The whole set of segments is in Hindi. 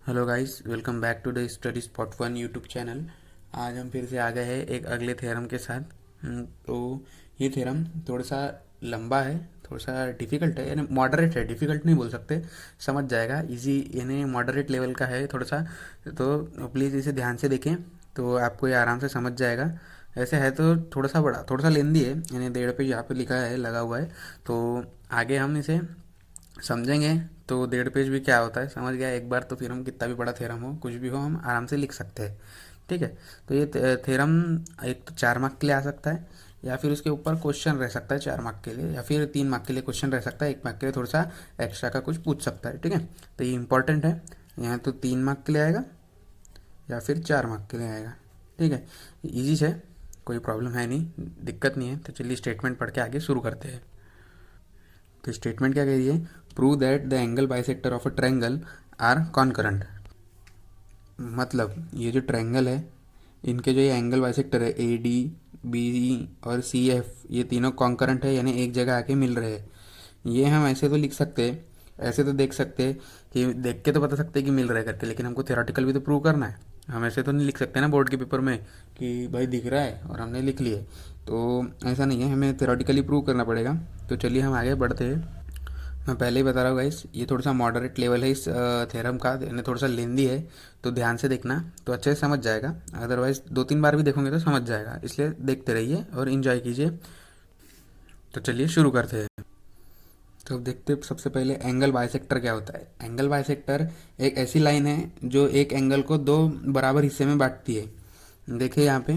Hello guys, welcome back to the study spot one YouTube channel. आज हम फिर से आ गए हैं एक अगले थ्योरम के साथ। तो ये थ्योरम थोड़ा सा लंबा है, थोड़ा सा डिफ़िकल्ट है, यानी मॉडरेट है, डिफ़िकल्ट नहीं बोल सकते, समझ जाएगा, इजी यानी मॉडरेट लेवल का है थोड़ा सा। तो प्लीज़ इसे ध्यान से देखें तो आपको ये आराम से समझ जाएगा। ऐसे है तो थोड़ा सा बड़ा, थोड़ा सा लेंदी है, यानी 1.5 पेज यहाँ पे लिखा है, लगा हुआ है। तो आगे हम इसे समझेंगे तो 1.5 पेज भी क्या होता है समझ गया एक बार, तो फिर हम कितना भी बड़ा थ्योरम हो, कुछ भी हो, हम आराम से लिख सकते हैं। ठीक है। तो ये थ्योरम एक तो 4 मार्क के लिए आ सकता है, या फिर उसके ऊपर क्वेश्चन रह सकता है 4 मार्क के लिए, या फिर 3 मार्क के लिए क्वेश्चन रह सकता है, 1 मार्क के लिए थोड़ा सा एक्स्ट्रा का कुछ पूछ सकता है। ठीक है। तो ये इंपॉर्टेंट है, यहाँ तो 3 मार्क के लिए आएगा या फिर 4 मार्क के लिए आएगा। ठीक है। ईजी है, कोई प्रॉब्लम है नहीं, दिक्कत नहीं है। तो चलिए स्टेटमेंट पढ़ के आगे शुरू करते हैं। तो स्टेटमेंट क्या कह रही है? Prove that the angle bisector of a triangle are concurrent. मतलब ये जो ट्रायंगल है, इनके जो ये एंगल बाइसेक्टर है ए डी बी और सी एफ, ये तीनों कॉन्करेंट है, यानी एक जगह आके मिल रहे हैं। ये हम ऐसे तो लिख सकते हैं, ऐसे तो देख सकते हैं कि देख के तो बता सकते हैं कि मिल रहा है करके, लेकिन हमको थ्योरेटिकल भी तो प्रूव करना है। हम ऐसे तो नहीं लिख सकते ना बोर्ड के पेपर में कि भाई दिख रहा है और हमने लिख लिए। तो ऐसा नहीं है, हमें थ्योरेटिकली प्रूव करना पड़ेगा। तो चलिए हम आगे बढ़ते हैं। मैं पहले ही बता रहा हूँ गाइस, ये थोड़ा सा मॉडरेट लेवल है इस थ्योरम का, यानी थोड़ा सा लेंदी है। तो ध्यान से देखना तो अच्छे से समझ जाएगा, अदरवाइज 2-3 बार भी देखोगे तो समझ जाएगा, इसलिए देखते रहिए और इन्जॉय कीजिए। तो चलिए शुरू करते हैं। तो अब देखते हैं सबसे पहले एंगल बाइसेक्टर क्या होता है। एंगल बाइसेक्टर एक ऐसी लाइन है जो एक एंगल को दो बराबर हिस्से में बांटती है। देखिए यहाँ पे,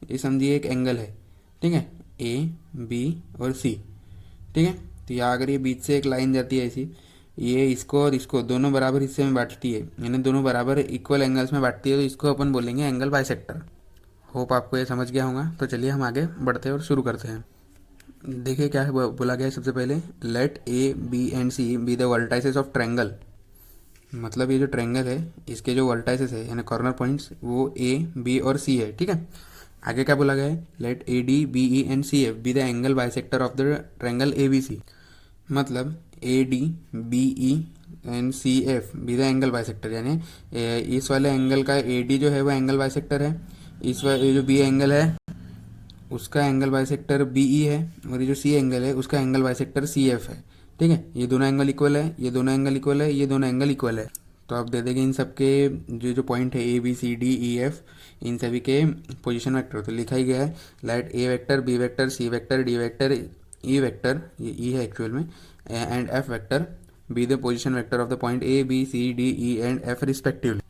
ये समझिए एक एंगल है, ठीक है, ए बी और सी। ठीक है। तो यहाँ अगर ये बीच से एक लाइन जाती है ऐसी, ये इसको और इसको दोनों बराबर हिस्से में बांटती है, यानी दोनों बराबर इक्वल एंगल्स में बांटती है, तो इसको अपन बोलेंगे एंगल बाइसेक्टर। होप आपको ये समझ गया होगा। तो चलिए हम आगे बढ़ते हैं और शुरू करते हैं। देखिए क्या है बोला गया है सबसे पहले, let A B and C be the vertices of triangle. मतलब ये जो ट्रायंगल है, इसके जो वर्टाइसेस है यानी कॉर्नर पॉइंट्स, वो ए बी और सी है। ठीक है। आगे क्या बोला गया है? Let A D B E and C F be the angle bisector of the triangle A B C. मतलब A D B E and C F be the angle bisector, यानी इस वाले एंगल का ए डी जो है वो एंगल बाइसेक्टर है, इस वाले जो बी एंगल है उसका एंगल बाइसेक्टर बी ई है, और ये जो सी एंगल है उसका एंगल बाइसेक्टर सी एफ है। ठीक है। ये दोनों एंगल इक्वल है, ये दोनों एंगल इक्वल है, ये दोनों एंगल इक्वल है। तो आप दे देंगे इन सब के जो जो पॉइंट है A B C D E F, इन सभी के पोजीशन वेक्टर। तो लिखा ही गया है, let A vector B vector C vector D vector E vector, ये ई है एक्चुअल में, and F vector be the position vector of the point A B C D E and F respectively.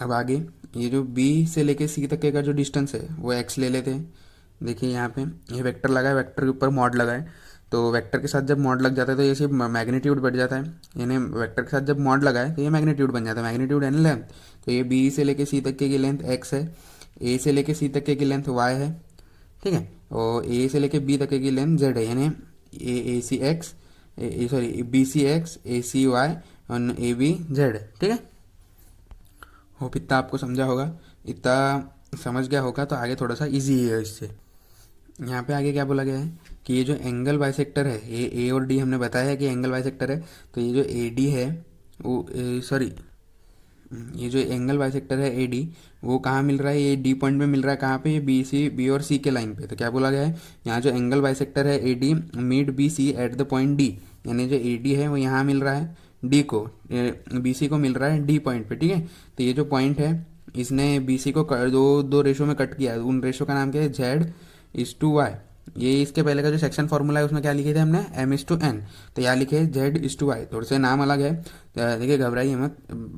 अब आगे ये जो बी से लेके सी तक का जो डिस्टेंस है वो एक्स ले लेते हैं। देखिए यहाँ पे ये वेक्टर लगा है, वेक्टर के ऊपर मॉड लगा है। तो वेक्टर के साथ जब मॉड लग जाता है तो ये सिर्फ मैग्नीट्यूड बढ़ जाता है, यानी वेक्टर के साथ जब मॉड लगा है तो ये मैग्नीट्यूड बन जाता है, मैग्नीट्यूड यानी लेंथ। तो ये बी से लेके सी तक की लेंथ एक्स है, ए से लेके सी तक की लेंथ वाई है। ठीक है। और ए से लेके बी तक की लेंथ जेड है, यानी A C X, sorry B C X, A C Y और ए बी जेड। ठीक है। होप इतना आपको समझा होगा, इतना समझ गया होगा तो आगे थोड़ा सा इजी है इससे। यहाँ पे आगे क्या बोला गया है कि ये जो एंगल बाइसेक्टर है, ये ए और डी हमने बताया है कि एंगल बाइसेक्टर है। तो ये जो ए डी है वो, सॉरी, ये जो एंगल बाइसेक्टर है ए डी, वो कहाँ मिल रहा है? ये डी पॉइंट में मिल रहा है। कहाँ पे? ये बी सी बी और सी के लाइन पे। तो क्या बोला गया है, यहाँ जो एंगल बाइसेक्टर है A D meet B C at the point D, यानी जो ए डी है वो यहाँ मिल रहा है डी को, बी सी को मिल रहा है डी पॉइंट पे। ठीक है। तो ये जो पॉइंट है इसने बी सी को दो दो रेशो में कट किया है, उन रेशो का नाम क्या है? Z is to Y. ये इसके पहले का जो सेक्शन फॉर्मूला है उसमें क्या लिखे थे हमने? M is to N. तो यहाँ लिखे जेड इज टू वाई, थोड़े से नाम अलग है, देखिए घबराइए मत,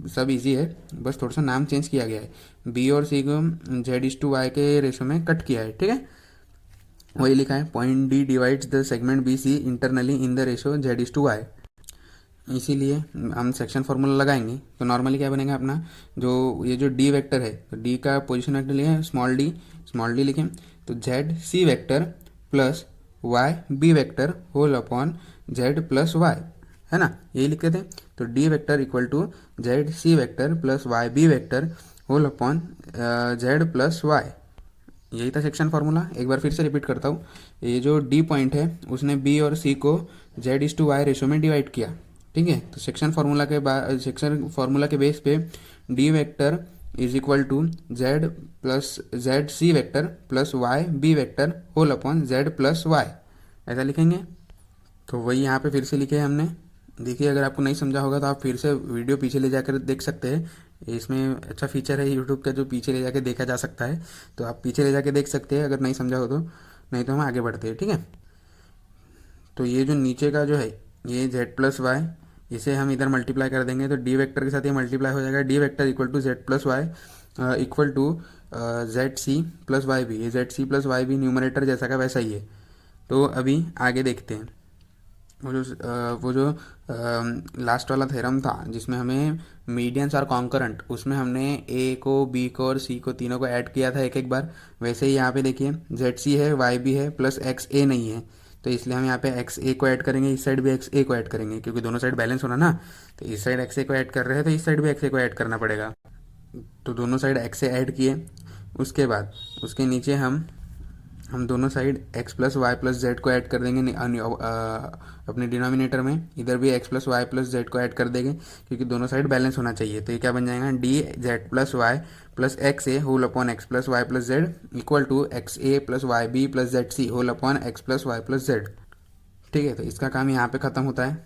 सब इजी है, बस थोड़ा सा नाम चेंज किया गया है। बी और सी को जेड इज टू वाई के रेशो में कट किया है। ठीक है। वही लिखा है, point D divides the segment B C internally in the ratio Z is to Y. इसीलिए हम सेक्शन फार्मूला लगाएंगे तो नॉर्मली क्या बनेगा अपना, जो ये जो डी वेक्टर है, तो डी का पोजीशन वेक्टर लिखे स्मॉल डी लिखें, तो Z C vector plus Y B vector whole upon Z plus Y, है ना, यही लिखते थे। तो D vector equal to Z C vector plus Y B vector whole upon Z plus Y, यही था सेक्शन फार्मूला। एक बार फिर से रिपीट करता हूँ, ये जो डी पॉइंट है उसने बी और सी को Z is to Y ratio में डिवाइड किया, ठीक है। तो सेक्शन फार्मूला के बेस पे D vector is equal to Z plus Z C vector plus Y B vector whole upon Z plus Y, ऐसा लिखेंगे। तो वही यहाँ पे फिर से लिखे हैं हमने। देखिए, अगर आपको नहीं समझा होगा तो आप फिर से वीडियो पीछे ले जाकर देख सकते हैं। इसमें अच्छा फीचर है यूट्यूब का जो पीछे ले जाके देखा जा सकता है, तो आप पीछे ले जाके देख सकते हैं अगर नहीं समझा हो तो। नहीं तो हम आगे बढ़ते हैं, ठीक है। तो ये जो नीचे का जो है ये जेड प्लस वाई, इसे हम इधर मल्टीप्लाई कर देंगे तो डी वेक्टर के साथ ये मल्टीप्लाई हो जाएगा। D vector equal to Z plus Y equal to Z C plus Y B. ये Z C plus Y B numerator जैसा का वैसा ही है। तो अभी आगे देखते हैं। वो जो लास्ट वाला थ्योरम था जिसमें हमें मीडियंस और कॉन्करेंट, उसमें हमने ए को बी को और सी को तीनों को ऐड किया था एक एक बार। वैसे ही यहाँ पे देखिए जेड सी है, वाई बी है, प्लस एक्स ए नहीं है, तो इसलिए हम यहाँ पे एक्स ए को ऐड करेंगे, इस साइड भी एक्स ए को ऐड करेंगे क्योंकि दोनों साइड बैलेंस होना ना। तो इस साइड एक्स ए को ऐड कर रहे हैं तो इस साइड भी एक्स ए को ऐड करना पड़ेगा। तो दोनों साइड एक्स ए ऐड किए। उसके बाद उसके नीचे हम दोनों side x plus Y plus Z को ऐड कर देंगे अपने डिनोमिनेटर में। इधर भी x plus Y plus Z को ऐड कर देंगे क्योंकि दोनों साइड बैलेंस होना चाहिए। तो ये क्या बन जाएगा, D Z plus Y plus X A whole upon X plus Y plus Z equal to X A plus Y B plus Z C whole upon X plus Y plus Z. ठीक है, तो इसका काम यहाँ पे ख़त्म होता है।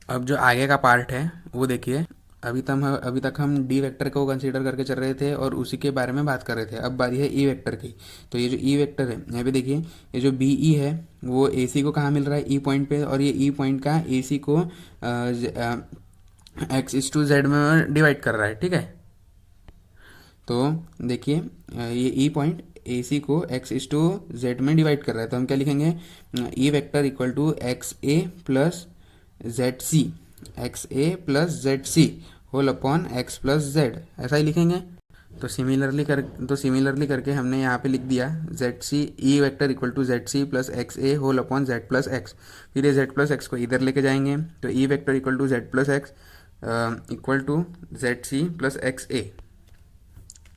अब जो आगे का पार्ट है वो देखिए। अभी तक हम डी वेक्टर को कंसीडर करके चल रहे थे और उसी के बारे में बात कर रहे थे। अब बारी है ई वेक्टर की। तो ये जो ई वेक्टर है यहाँ पे देखिए, ये जो बी ई है वो ए सी को कहाँ मिल रहा है, ई पॉइंट पे, और ये ई पॉइंट का ए सी को एक्स इस टू जेड में डिवाइड कर रहा है, ठीक है। तो देखिए ये ई पॉइंट ए सी को एक्स इस टू जेड में डिवाइड कर रहा है, तो हम क्या लिखेंगे, E vector equal to X A plus Z C, X A plus Z C whole upon X plus Z, ऐसा ही लिखेंगे। तो सिमिलरली करके हमने यहाँ पे लिख दिया Z C E vector equal to Z C plus X A whole upon Z plus X. फिर ये जेड प्लस एक्स को इधर लेके जाएंगे तो E vector equal to Z plus X equal to Z C plus X A.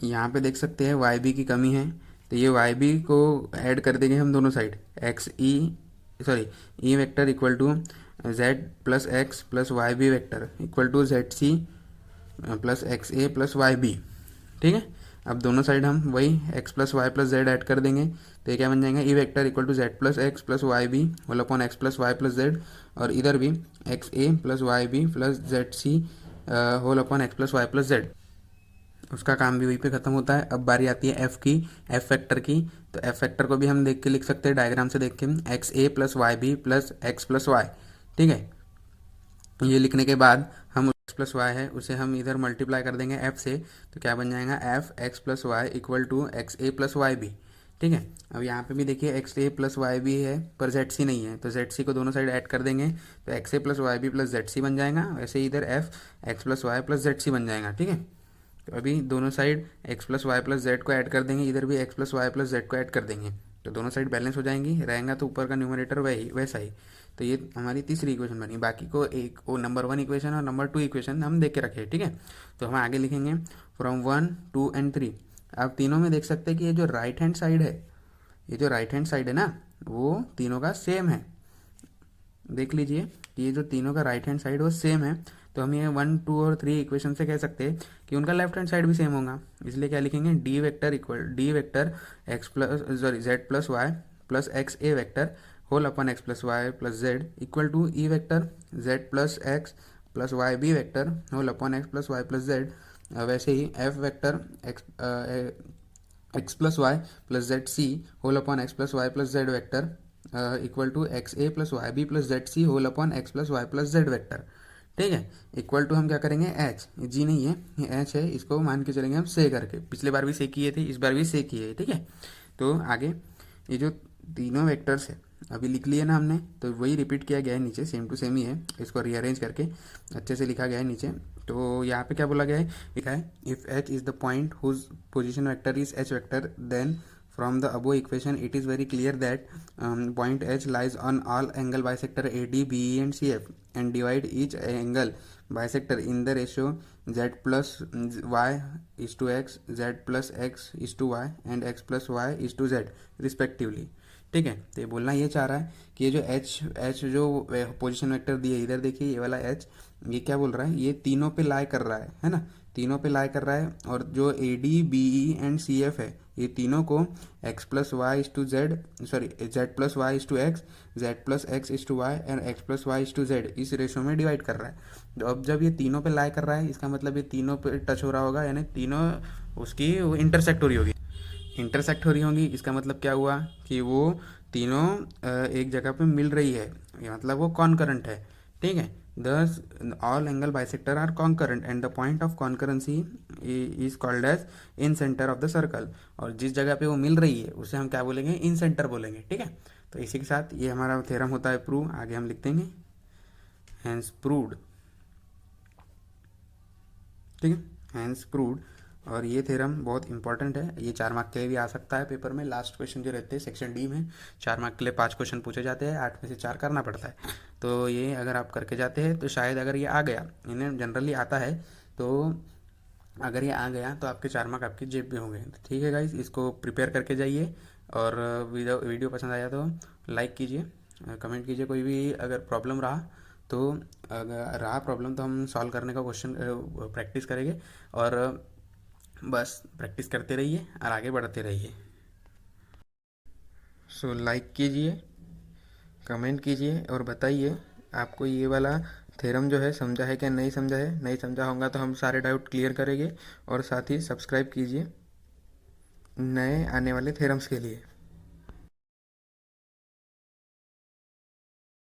यहाँ पे देख सकते हैं वाई बी की कमी है, तो ये वाई बी को ऐड कर देंगे हम दोनों side. E vector equal to Z plus X plus Y B vector equal to Z C plus X A plus Y B, ठीक है। अब दोनों साइड हम वही X plus Y plus Z add कर देंगे तो ये क्या बन जाएगा, E vector equal to Z plus X plus Y B whole upon X plus Y plus Z, और इधर भी X A plus Y B plus Z C whole upon X plus Y plus Z. उसका काम भी वहीं पे ख़त्म होता है। अब बारी आती है एफ की, एफ फैक्टर की। तो एफ फैक्टर को भी हम देख के लिख सकते हैं, डायग्राम से देख के, X A plus Y B plus X plus Y, ठीक है। ये लिखने के बाद हम एक्स प्लस वाई है उसे हम इधर मल्टीप्लाई कर देंगे एफ से, तो क्या बन जाएगा, F X plus Y equal to X A plus Y B, ठीक है। अब यहाँ पे भी देखिए X A plus Y B है पर जेड सी नहीं है, तो जेड सी को दोनों साइड ऐड कर देंगे तो X A plus Y B plus Z C बन जाएगा। वैसे ही इधर F X plus Y plus Z C बन जाएगा, ठीक है। तो अभी दोनों side X plus Y plus Z को ऐड कर देंगे, इधर भी X plus Y plus Z को ऐड कर देंगे, तो दोनों साइड बैलेंस हो जाएंगी, रहेगा तो ऊपर का न्यूमरेटर वैसा ही। तो ये हमारी तीसरी इक्वेशन बनी। बाकी को एक वो नंबर 1 इक्वेशन और नंबर 2 इक्वेशन हम देख के रखे, ठीक है। तो हम आगे लिखेंगे फ्रॉम 1 2 एंड 3। आप तीनों में देख सकते हैं कि ये जो राइट हैंड साइड है, ये जो राइट हैंड साइड है ना, वो तीनों का सेम है। देख लीजिए कि ये जो तीनों का राइट हैंड साइड वो सेम है, तो हम ये 1 2 और 3 इक्वेशन से कह सकते हैं कि उनका लेफ्ट हैंड साइड भी सेम होगा। इसलिए क्या लिखेंगे, D vector X plus Z plus Y plus X A vector whole upon X plus Y plus Z equal to E vector Z plus X plus Y B vector whole upon X plus Y plus Z. वैसे ही F vector X plus Y plus Z C whole upon X plus Y plus Z vector equal to X A plus Y B plus Z C whole upon X plus Y plus Z vector, ठीक है। इक्वल टू हम क्या करेंगे, एच, जी नहीं है ये एच है, इसको मान के चलेंगे हम से करके। पिछले बार भी से किए थे, इस बार भी से किए, ठीक है। तो आगे ये जो तीनों वेक्टर्स है अभी लिख लिए ना हमने, तो वही रिपीट किया गया है नीचे, सेम टू सेम ही है। इसको रीअरेंज करके अच्छे से लिखा गया है नीचे। तो यहाँ पे क्या बोला गया है, लिखा है if H is the point whose position vector is H vector then from the above equation it is very clear that point H lies on all angle bisector AD, BE and CF and divide each angle bisector in the ratio Z plus Y is to X, Z plus X is to Y and X plus Y is to Z respectively। ठीक है। तो ये बोलना ये चाह रहा है कि ये जो एच एच जो पोजीशन वेक्टर दिए इधर देखिए, ये वाला एच, ये क्या बोल रहा है, ये तीनों पे लाई कर रहा है ना, तीनों पे लाई कर रहा है। और जो A D B E and C F है, ये तीनों को X plus Y is to Z, sorry Z plus Y is to X, Z plus X is to Y and X plus Y is to Z, इस रेशो में डिवाइड कर रहा है। तो अब जब ये तीनों पे लाई कर रहा है, इसका मतलब ये तीनों पे टच हो रहा होगा, यानी तीनों उसकी इंटरसेक्ट हो रही होगी। इंटरसेक्ट हो रही होंगी, इसका मतलब क्या हुआ कि वो तीनों एक जगह पे मिल रही है, ये मतलब वो कॉन्करेंट है। ठीक है। Thus all angle bisector are concurrent and the point of concurrency is called as incentre of the circle. और जिस जगह पे वो मिल रही है उसे हम क्या बोलेंगे, इन सेंटर बोलेंगे। ठीक है। तो इसी के साथ ये हमारा थ्योरम होता है प्रूव। आगे हम लिख देंगे हैंस प्रूव्ड। ठीक है, हैंस प्रूव्ड। और ये थ्योरम बहुत इंपॉर्टेंट है, ये 4 मार्क के लिए भी आ सकता है पेपर में। लास्ट क्वेश्चन जो रहते हैं सेक्शन डी में 4 मार्क के लिए 5 क्वेश्चन पूछे जाते हैं, 8 में से 4 करना पड़ता है। तो ये अगर आप करके जाते हैं तो शायद अगर ये आ गया, इन्हें जनरली आता है, तो अगर ये आ गया तो आपके 4 मार्क आपकी जेब में होंगे। तो ठीक है गाइस, इसको प्रिपेयर करके जाइए। और वीडियो पसंद आया तो लाइक कीजिए, कमेंट कीजिए। कोई भी अगर प्रॉब्लम रहा तो, अगर रहा प्रॉब्लम तो हम सॉल्व करने का क्वेश्चन प्रैक्टिस करेंगे। और बस प्रैक्टिस करते रहिए और आगे बढ़ते रहिए। सो लाइक कीजिए, कमेंट कीजिए और बताइए आपको ये वाला थ्योरम जो है समझा है क्या नहीं समझा है। नहीं समझा होगा तो हम सारे डाउट क्लियर करेंगे। और साथ ही सब्सक्राइब कीजिए नए आने वाले थ्योरम्स के लिए।